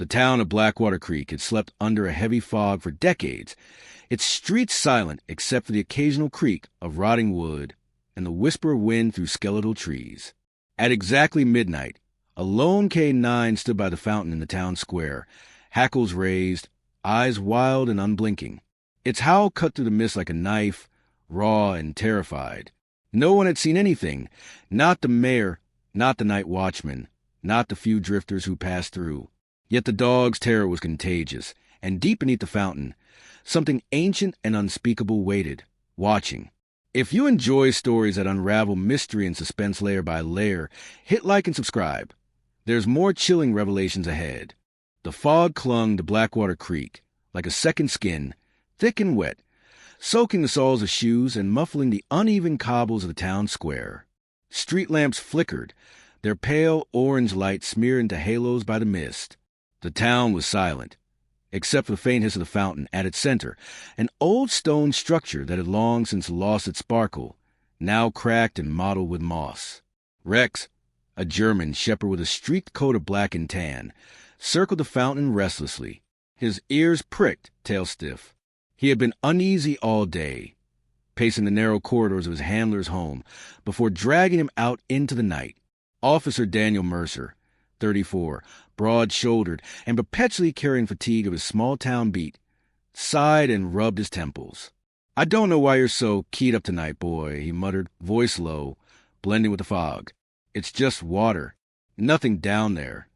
The town of Blackwater Creek had slept under a heavy fog for decades, its streets silent except for the occasional creak of rotting wood and the whisper of wind through skeletal trees. At exactly midnight, a lone K-9 stood by the fountain in the town square, hackles raised, eyes wild and unblinking. Its howl cut through the mist like a knife, raw and terrified. No one had seen anything, not the mayor, not the night watchman, not the few drifters who passed through. Yet the dog's terror was contagious, and deep beneath the fountain, something ancient and unspeakable waited, watching. If you enjoy stories that unravel mystery and suspense layer by layer, hit like and subscribe. There's more chilling revelations ahead. The fog clung to Blackwater Creek, like a second skin, thick and wet, soaking the soles of shoes and muffling the uneven cobbles of the town square. Street lamps flickered, their pale orange light smeared into halos by the mist. The town was silent, except for the faint hiss of the fountain at its center, an old stone structure that had long since lost its sparkle, now cracked and mottled with moss. Rex, a German shepherd with a streaked coat of black and tan, circled the fountain restlessly, his ears pricked, tail stiff. He had been uneasy all day, pacing the narrow corridors of his handler's home, before dragging him out into the night. Officer Daniel Mercer, 34, broad-shouldered and perpetually carrying fatigue of his small-town beat, sighed and rubbed his temples. "I don't know why you're so keyed up tonight, boy," he muttered, voice low, blending with the fog. "It's just water. Nothing down there."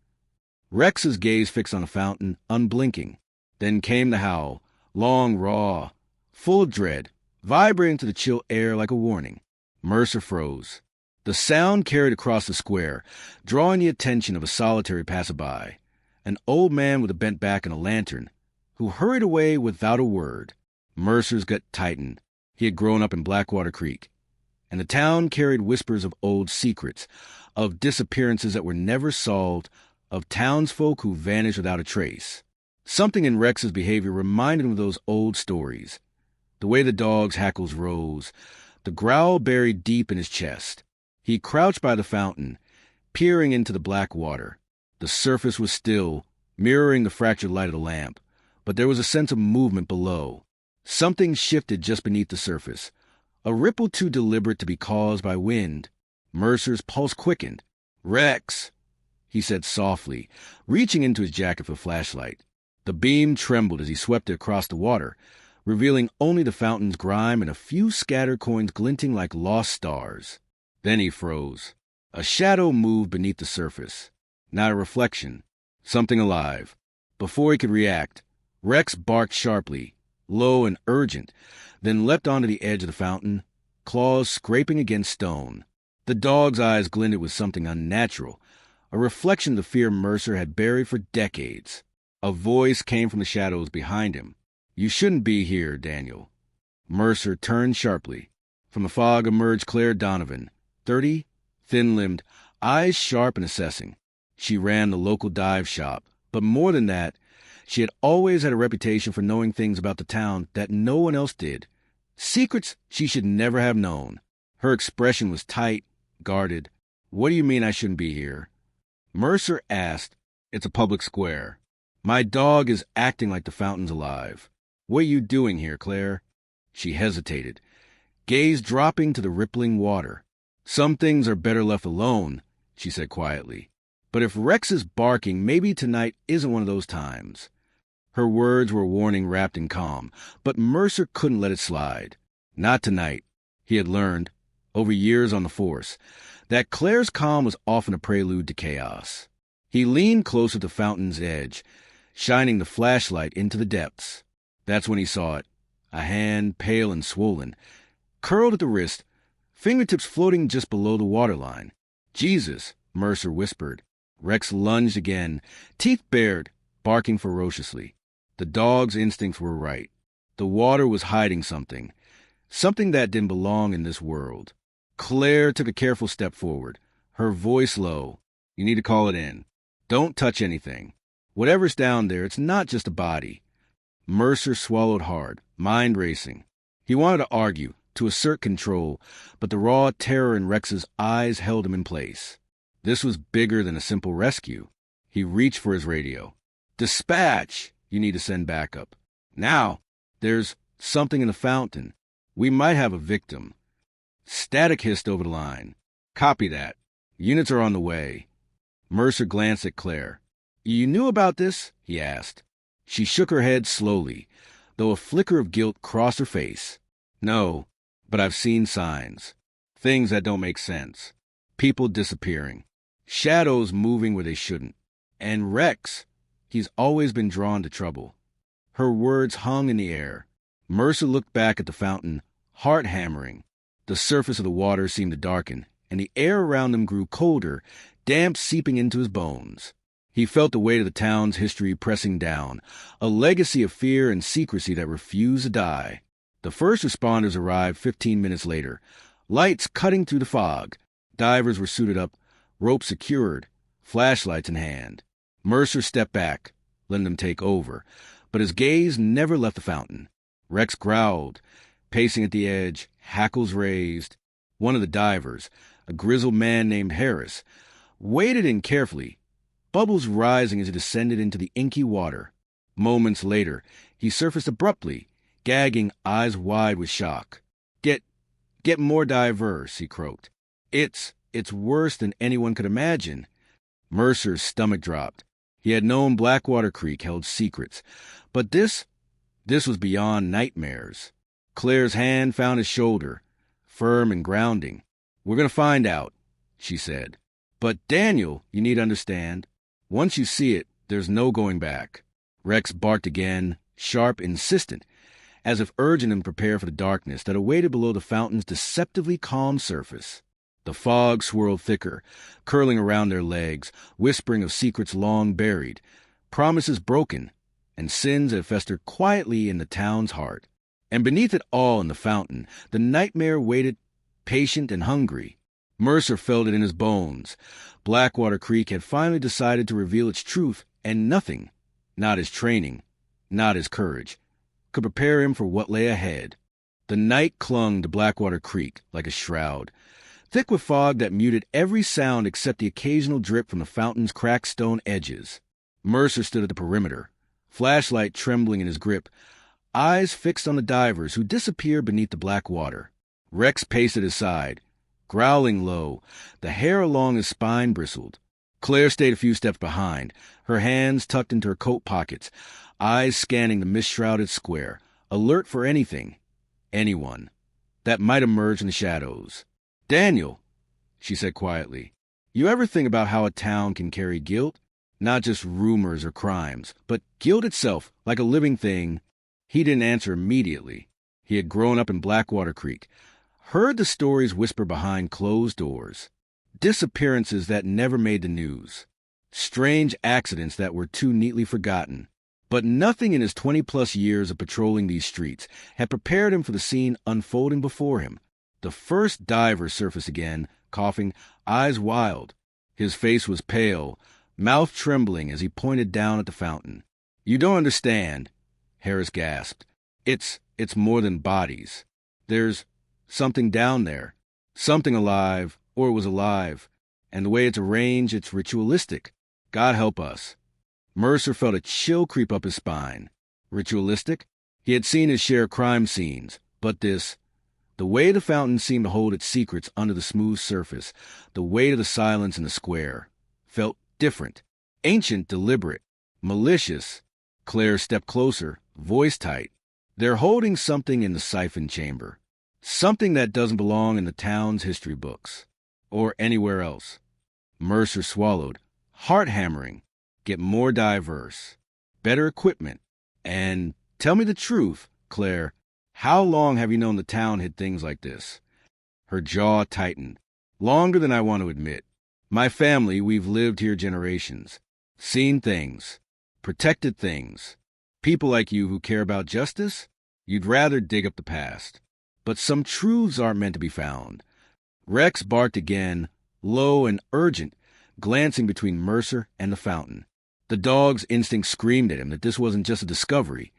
Rex's gaze fixed on the fountain, unblinking. Then came the howl, long, raw, full of dread, vibrating through the chill air like a warning. Mercer froze. The sound carried across the square, drawing the attention of a solitary passerby, an old man with a bent back and a lantern, who hurried away without a word. Mercer's gut tightened. He had grown up in Blackwater Creek, and the town carried whispers of old secrets, of disappearances that were never solved, of townsfolk who vanished without a trace. Something in Rex's behavior reminded him of those old stories. The way the dog's hackles rose, the growl buried deep in his chest. He crouched by the fountain, peering into the black water. The surface was still, mirroring the fractured light of the lamp, but there was a sense of movement below. Something shifted just beneath the surface, a ripple too deliberate to be caused by wind. Mercer's pulse quickened. "Rex," he said softly, reaching into his jacket for a flashlight. The beam trembled as he swept it across the water, revealing only the fountain's grime and a few scattered coins glinting like lost stars. Then he froze. A shadow moved beneath the surface. Not a reflection. Something alive. Before he could react, Rex barked sharply, low and urgent, then leapt onto the edge of the fountain, claws scraping against stone. The dog's eyes glinted with something unnatural, a reflection of the fear Mercer had buried for decades. A voice came from the shadows behind him. "You shouldn't be here, Daniel." Mercer turned sharply. From the fog emerged Claire Donovan, 30, thin-limbed, eyes sharp and assessing. She ran the local dive shop, but more than that, she had always had a reputation for knowing things about the town that no one else did, secrets she should never have known. Her expression was tight, guarded. "What do you mean I shouldn't be here?" Mercer asked. "It's a public square. My dog is acting like the fountain's alive. What are you doing here, Claire?" She hesitated, gaze dropping to the rippling water. "Some things are better left alone," she said quietly. "But if Rex is barking, maybe tonight isn't one of those times." Her words were a warning wrapped in calm, but Mercer couldn't let it slide. Not tonight. He had learned, over years on the force, that Claire's calm was often a prelude to chaos. He leaned closer to the fountain's edge, shining the flashlight into the depths. That's when he saw it. A hand, pale and swollen, curled at the wrist, fingertips floating just below the waterline. "Jesus," Mercer whispered. Rex lunged again, teeth bared, barking ferociously. The dog's instincts were right. The water was hiding something, something that didn't belong in this world. Claire took a careful step forward, her voice low. "You need to call it in. Don't touch anything. Whatever's down there, it's not just a body." Mercer swallowed hard, mind racing. He wanted to argue, to assert control, but the raw terror in Rex's eyes held him in place. This was bigger than a simple rescue. He reached for his radio. Dispatch! You need to send backup. Now! There's something in the fountain. We might have a victim. Static hissed over the line. Copy that. Units are on the way. Mercer glanced at Claire. You knew about this? He asked. She shook her head slowly, though a flicker of guilt crossed her face. No, but I've seen signs. Things that don't make sense. People disappearing. Shadows moving where they shouldn't. And Rex, he's always been drawn to trouble. Her words hung in the air. Mercer looked back at the fountain, heart hammering. The surface of the water seemed to darken, and the air around him grew colder, damp seeping into his bones. He felt the weight of the town's history pressing down, a legacy of fear and secrecy that refused to die. The first responders arrived 15 minutes later, lights cutting through the fog. Divers were suited up, ropes secured, flashlights in hand. Mercer stepped back, letting them take over, but his gaze never left the fountain. Rex growled, pacing at the edge, hackles raised. One of the divers, a grizzled man named Harris, waded in carefully, bubbles rising as he descended into the inky water. Moments later, he surfaced abruptly, gagging, eyes wide with shock. Get more diverse, he croaked. It's worse than anyone could imagine. Mercer's stomach dropped. He had known Blackwater Creek held secrets, but this was beyond nightmares. Claire's hand found his shoulder, firm and grounding. We're going to find out, she said. But Daniel, you need to understand, once you see it, there's no going back. Rex barked again, sharp, insistent, as if urging him to prepare for the darkness that awaited below the fountain's deceptively calm surface. The fog swirled thicker, curling around their legs, whispering of secrets long buried, promises broken, and sins that festered quietly in the town's heart. And beneath it all in the fountain, the nightmare waited, patient and hungry. Mercer felt it in his bones. Blackwater Creek had finally decided to reveal its truth, and nothing, not his training, not his courage, could prepare him for what lay ahead. The night clung to Blackwater Creek like a shroud, thick with fog that muted every sound except the occasional drip from the fountain's cracked stone edges. Mercer stood at the perimeter, flashlight trembling in his grip, eyes fixed on the divers who disappeared beneath the black water. Rex paced at his side, growling low. The hair along his spine bristled. Claire stayed a few steps behind, her hands tucked into her coat pockets, eyes scanning the mist-shrouded square, alert for anything, anyone, that might emerge in the shadows. Daniel, she said quietly, you ever think about how a town can carry guilt? Not just rumors or crimes, but guilt itself, like a living thing. He didn't answer immediately. He had grown up in Blackwater Creek, heard the stories whisper behind closed doors, disappearances that never made the news, strange accidents that were too neatly forgotten. But nothing in his 20-plus years of patrolling these streets had prepared him for the scene unfolding before him. The first diver surfaced again, coughing, eyes wild. His face was pale, mouth trembling as he pointed down at the fountain. You don't understand, Harris gasped. It's more than bodies. There's something down there, something alive, or it was alive, and the way it's arranged, it's ritualistic. God help us. Mercer felt a chill creep up his spine. Ritualistic? He had seen his share of crime scenes, but this, the way the fountain seemed to hold its secrets under the smooth surface, the weight of the silence in the square, felt different, ancient, deliberate, malicious. Claire stepped closer, voice tight. They're holding something in the siphon chamber, something that doesn't belong in the town's history books, or anywhere else. Mercer swallowed, heart hammering. Get more diverse, better equipment, and tell me the truth, Claire. How long have you known the town hid things like this? Her jaw tightened. Longer than I want to admit. My family, we've lived here generations. Seen things. Protected things. People like you who care about justice, you'd rather dig up the past. But some truths aren't meant to be found. Rex barked again, low and urgent, glancing between Mercer and the fountain. The dog's instinct screamed at him that this wasn't just a discovery.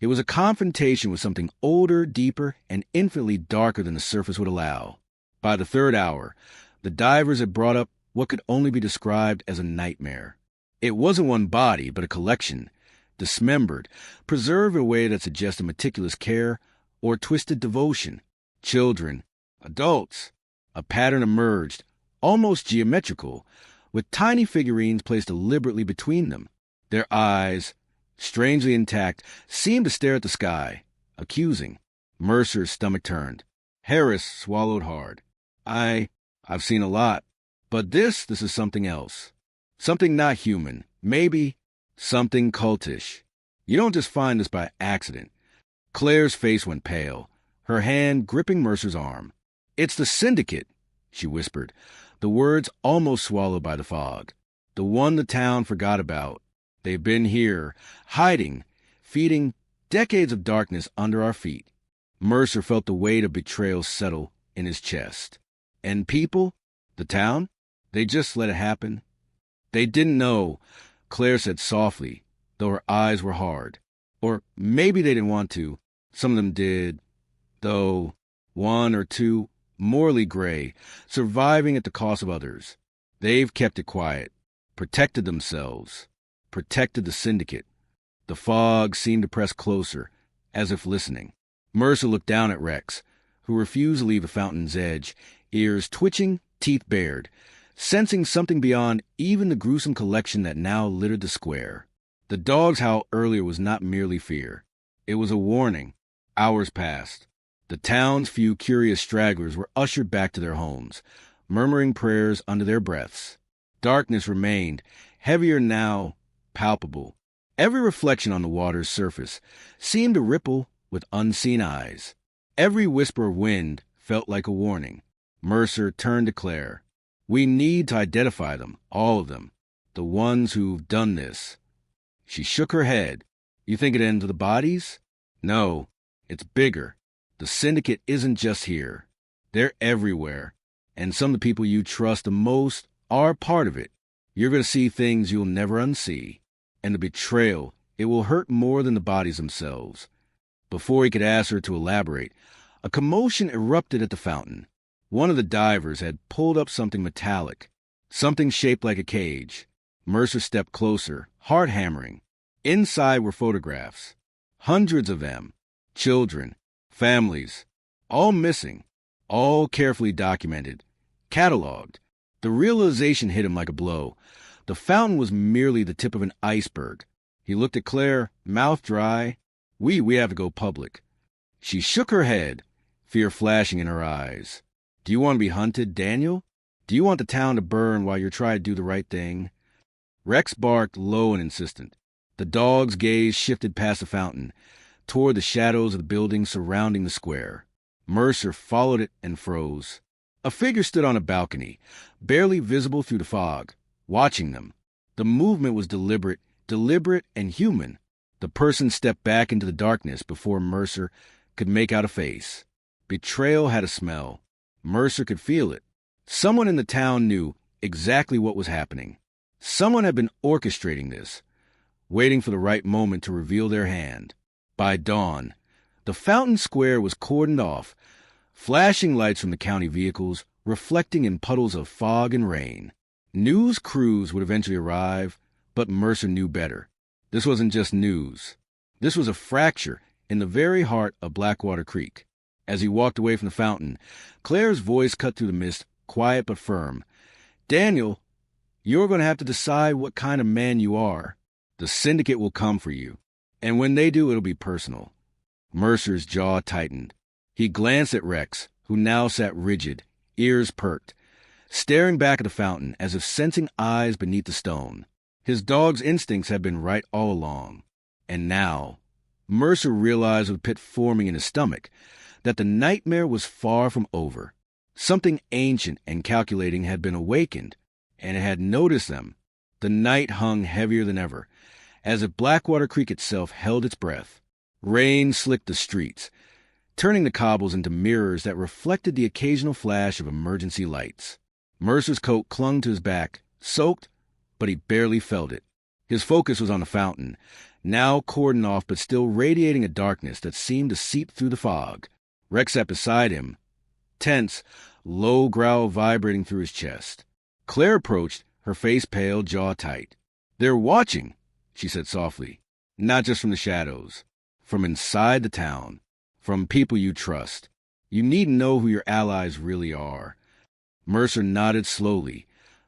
It was a confrontation with something older, deeper, and infinitely darker than the surface would allow. By the third hour, the divers had brought up what could only be described as a nightmare. It wasn't one body, but a collection, dismembered, preserved in a way that suggested meticulous care or twisted devotion. Children, adults. A pattern emerged, almost geometrical, with tiny figurines placed deliberately between them. Their eyes, strangely intact, seemed to stare at the sky, accusing. Mercer's stomach turned. Harris swallowed hard. I've seen a lot. But this is something else. Something not human. Maybe something cultish. You don't just find this by accident. Claire's face went pale, her hand gripping Mercer's arm. It's the syndicate, she whispered, the words almost swallowed by the fog. The one the town forgot about. They've been here, hiding, feeding decades of darkness under our feet. Mercer felt the weight of betrayal settle in his chest. And people? The town? They just let it happen? They didn't know, Claire said softly, though her eyes were hard. Or maybe they didn't want to. Some of them did, though one or two, morally gray, surviving at the cost of others. They've kept it quiet, protected themselves, protected the syndicate. The fog seemed to press closer, as if listening. Mercer looked down at Rex, who refused to leave the fountain's edge, ears twitching, teeth bared, sensing something beyond even the gruesome collection that now littered the square. The dog's howl earlier was not merely fear. It was a warning. Hours passed. The town's few curious stragglers were ushered back to their homes, murmuring prayers under their breaths. Darkness remained, heavier now, palpable. Every reflection on the water's surface seemed to ripple with unseen eyes. Every whisper of wind felt like a warning. Mercer turned to Claire. We need to identify them, all of them, the ones who've done this. She shook her head. You think it ends with the bodies? No, it's bigger. The syndicate isn't just here. They're everywhere. And some of the people you trust the most are part of it. You're going to see things you'll never unsee. And the betrayal, it will hurt more than the bodies themselves. Before he could ask her to elaborate, a commotion erupted at the fountain. One of the divers had pulled up something metallic, something shaped like a cage. Mercer stepped closer, heart hammering. Inside were photographs. Hundreds of them. Children, families, all missing, all carefully documented, cataloged. The realization hit him like a blow. The fountain was merely the tip of an iceberg. He looked at Claire, mouth dry. We have to go public. She shook her head, fear flashing in her eyes. Do you want to be hunted, Daniel? Do you want the town to burn while you're trying to do the right thing? Rex barked low and insistent. The dog's gaze shifted past the fountain, toward the shadows of the buildings surrounding the square. Mercer followed it and froze. A figure stood on a balcony, barely visible through the fog, watching them. The movement was deliberate and human. The person stepped back into the darkness before Mercer could make out a face. Betrayal had a smell. Mercer could feel it. Someone in the town knew exactly what was happening. Someone had been orchestrating this, waiting for the right moment to reveal their hand. By dawn, the fountain square was cordoned off, flashing lights from the county vehicles reflecting in puddles of fog and rain. News crews would eventually arrive, but Mercer knew better. This wasn't just news. This was a fracture in the very heart of Blackwater Creek. As he walked away from the fountain, Claire's voice cut through the mist, quiet but firm. Daniel, you're going to have to decide what kind of man you are. The syndicate will come for you. And when they do, it'll be personal. Mercer's jaw tightened. He glanced at Rex, who now sat rigid, ears perked, staring back at the fountain as if sensing eyes beneath the stone. His dog's instincts had been right all along. And now, Mercer realized with a pit forming in his stomach that the nightmare was far from over. Something ancient and calculating had been awakened, and it had noticed them. The night hung heavier than ever, as if Blackwater Creek itself held its breath. Rain slicked the streets, turning the cobbles into mirrors that reflected the occasional flash of emergency lights. Mercer's coat clung to his back, soaked, but he barely felt it. His focus was on the fountain, now cordoned off but still radiating a darkness that seemed to seep through the fog. Rex sat beside him, tense, low growl vibrating through his chest. Claire approached, her face pale, jaw tight. They're watching, she said softly. Not just from the shadows. From inside the town. From people you trust. You need to know who your allies really are. Mercer nodded slowly,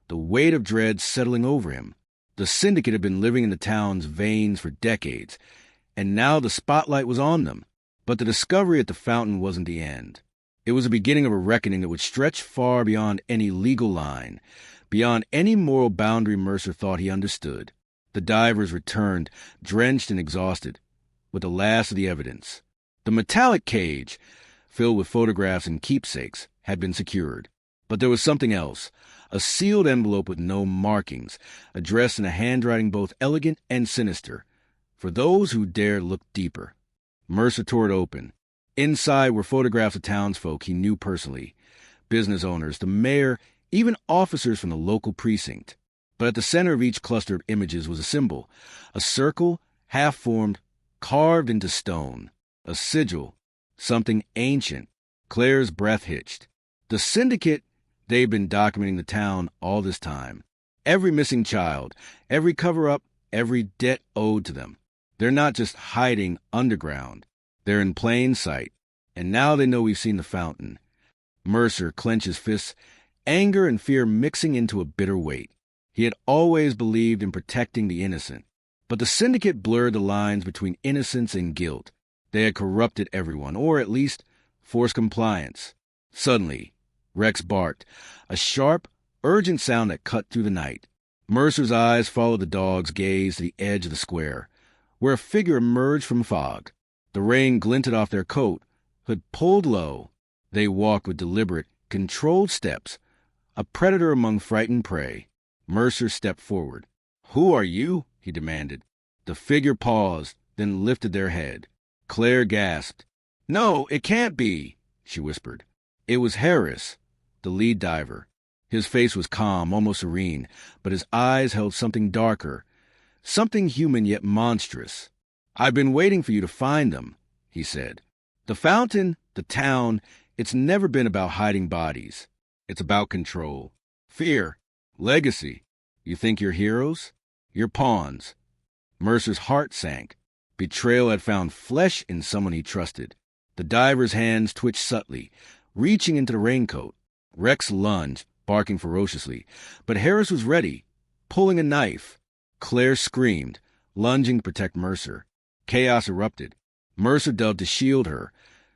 the weight of dread settling over him. The syndicate had been living in the town's veins for decades, and now the spotlight was on them. But the discovery at the fountain wasn't the end. It was the beginning of a reckoning that would stretch far beyond any legal line, beyond any moral boundary Mercer thought he understood. The divers returned, drenched and exhausted, with the last of the evidence. The metallic cage, filled with photographs and keepsakes, had been secured. But there was something else, a sealed envelope with no markings, addressed in a handwriting both elegant and sinister, for those who dared look deeper. Mercer tore it open. Inside were photographs of townsfolk he knew personally, business owners, the mayor, even officers from the local precinct. But at the center of each cluster of images was a symbol, a circle, half-formed, carved into stone, a sigil, something ancient. Claire's breath hitched. The syndicate, they'd been documenting the town all this time. Every missing child, every cover-up, every debt owed to them. They're not just hiding underground. They're in plain sight. And now they know we've seen the fountain. Mercer clenched his fists, anger and fear mixing into a bitter weight. He had always believed in protecting the innocent. But the syndicate blurred the lines between innocence and guilt. They had corrupted everyone, or at least forced compliance. Suddenly, Rex barked, a sharp, urgent sound that cut through the night. Mercer's eyes followed the dog's gaze to the edge of the square, where a figure emerged from fog. The rain glinted off their coat, hood pulled low. They walked with deliberate, controlled steps, a predator among frightened prey. Mercer stepped forward. "Who are you?" he demanded. The figure paused, then lifted their head. Claire gasped. "No, it can't be," she whispered. It was Harris, the lead diver. His face was calm, almost serene, but his eyes held something darker, something human yet monstrous. "I've been waiting for you to find them," he said. "The fountain, the town, it's never been about hiding bodies. It's about control, fear, legacy. You think you're heroes? You're pawns." Mercer's heart sank. Betrayal had found flesh in someone he trusted. The diver's hands twitched subtly, reaching into the raincoat. Rex lunged, barking ferociously, but Harris was ready, pulling a knife. Claire screamed, lunging to protect Mercer. Chaos erupted. Mercer dove to shield her,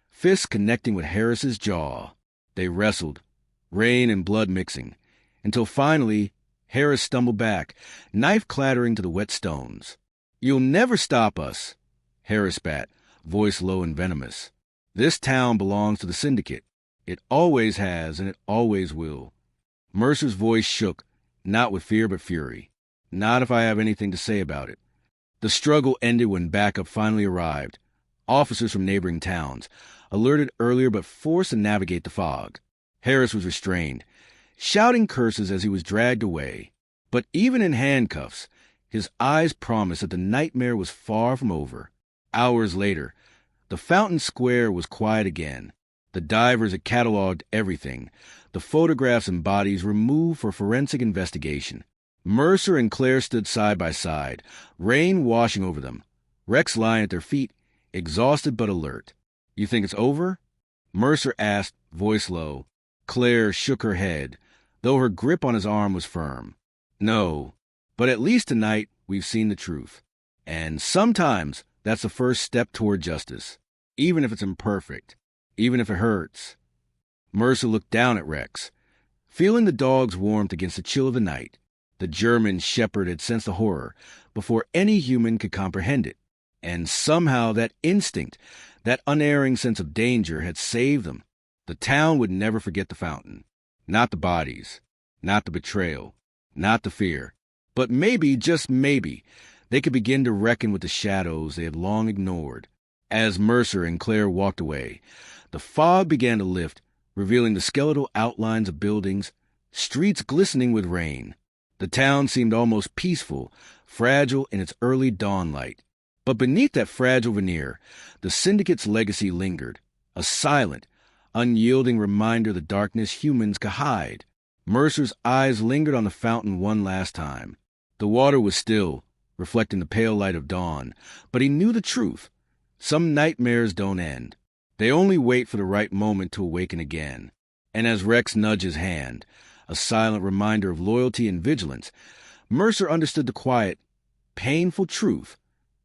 fists connecting with Harris's jaw. They wrestled, rain and blood mixing, until finally Harris stumbled back, knife clattering to the wet stones. "You'll never stop us," Harris spat, voice low and venomous. "This town belongs to the syndicate. It always has, and it always will." Mercer's voice shook, not with fear but fury. "Not if I have anything to say about it." The struggle ended when backup finally arrived. Officers from neighboring towns, alerted earlier but forced to navigate the fog. Harris was restrained, shouting curses as he was dragged away. But even in handcuffs, his eyes promised that the nightmare was far from over. Hours later, the fountain square was quiet again. The divers had cataloged everything, the photographs and bodies removed for forensic investigation. Mercer and Claire stood side by side, rain washing over them. Rex lying at their feet, exhausted but alert. "You think it's over?" Mercer asked, voice low. Claire shook her head, though her grip on his arm was firm. "No, but at least tonight we've seen the truth. And sometimes that's the first step toward justice, even if it's imperfect, even if it hurts." Mercer looked down at Rex, feeling the dog's warmth against the chill of the night. The German shepherd had sensed the horror before any human could comprehend it. And somehow that instinct, that unerring sense of danger had saved them. The town would never forget the fountain. Not the bodies, not the betrayal, not the fear. But maybe, just maybe, they could begin to reckon with the shadows they had long ignored. As Mercer and Claire walked away, the fog began to lift, revealing the skeletal outlines of buildings, streets glistening with rain. The town seemed almost peaceful, fragile in its early dawn light. But beneath that fragile veneer, the syndicate's legacy lingered, a silent, unyielding reminder of the darkness humans could hide. Mercer's eyes lingered on the fountain one last time. The water was still, reflecting the pale light of dawn, but he knew the truth. Some nightmares don't end. They only wait for the right moment to awaken again. And as Rex nudged his hand, a silent reminder of loyalty and vigilance, Mercer understood the quiet, painful truth.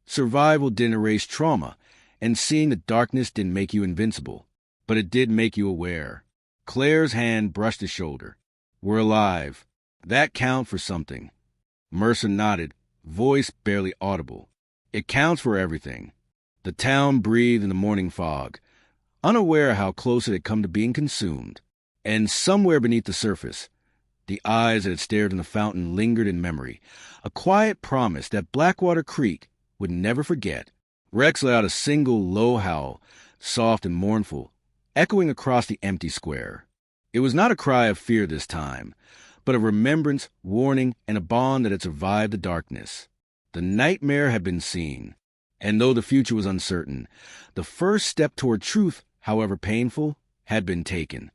Survival didn't erase trauma, and seeing the darkness didn't make you invincible, but it did make you aware. Claire's hand brushed his shoulder. We're alive. That counts for something. Mercer nodded, voice barely audible. It counts for everything. The town breathed in the morning fog, unaware how close it had come to being consumed. And somewhere beneath the surface, the eyes that had stared in the fountain lingered in memory, a quiet promise that Blackwater Creek would never forget. Rex let out a single low howl, soft and mournful, echoing across the empty square. It was not a cry of fear this time, but a remembrance, warning, and a bond that had survived the darkness. The nightmare had been seen, and though the future was uncertain, the first step toward truth, however painful, had been taken.